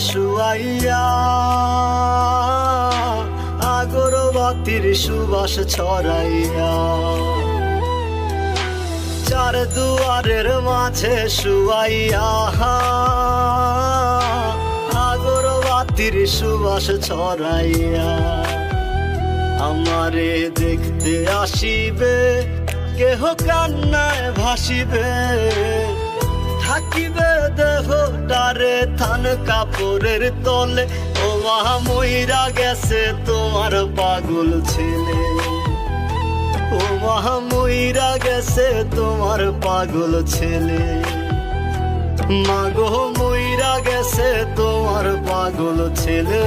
শুয়াইয়া আগরবাতির সুবাস ছড়াইয়া চার দুয়ারের মাঝে শুয়াইয়া আগরবাতির সুবাস ছড়াইয়া আমারে দেখতে আসিবে কেহ কান্নায় ভাসিবে থাকিবে দেহটারে থান কাপড়ের তলে ও মা মইরা গেছে তোমার পাগল ছেলে ও মা মইরা গেছে তোমার পাগল ছেলে মাগো মইরা গেছে তোমার পাগল ছেলে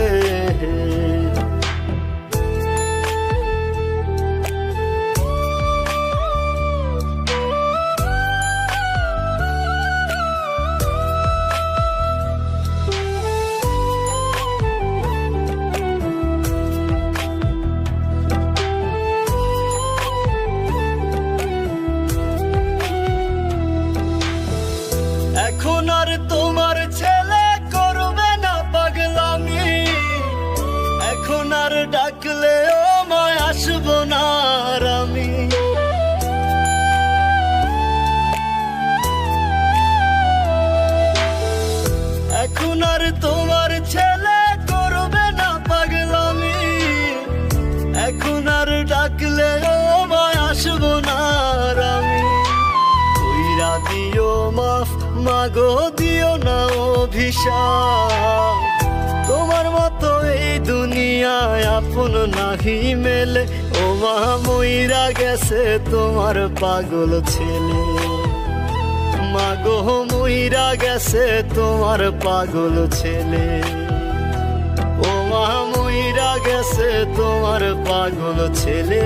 এখন আর তোমার ছেলে করবে না পাগলামি এখন আর ডাকলেও মায় আসবো না আর আমি এখন আর তোমার ছেলে করবে না পাগলামি এখন আর ডাকলেও মায় আসবো না আর আমি কইরা দিও মাফ মাগো দিও না অভিশাপ তোমার মতো এই দুনিয়ায় আপন নাহি মেলে ও মা মইরা গেছে তোমার পাগল ছেলে মাগো মইরা গেছে তোমার পাগল ছেলে ও মা মইরা গেছে তোমার পাগল ছেলে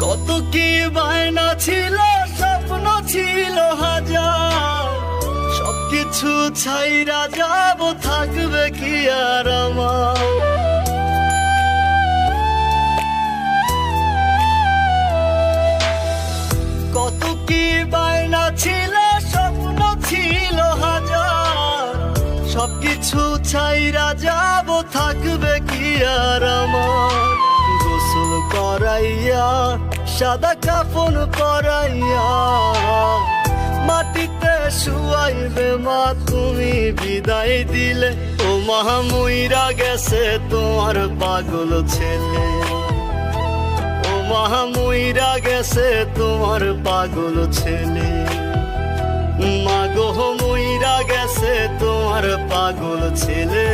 কত কি বায়না ছিল স্বপ্ন ছিল হাজার সবকিছু ছাইরা যাব থাকবে কি আর আমার কত কি বায়না ছিল স্বপ্ন ছিল হাজার সবকিছু ছাইরা যাব থাকবে কি আর আমার গোসল করাইয়া সাদা কাফন পরাইয়া মাটিতে শুয়াইবে মা তুমি বিদায় দিলে ও মা মইরা গেছে তোমার পাগল ছেলে ও মা মইরা গেছে তোমার পাগল ছেলে মাগো মইরা গেছে তোমার পাগল ছেলে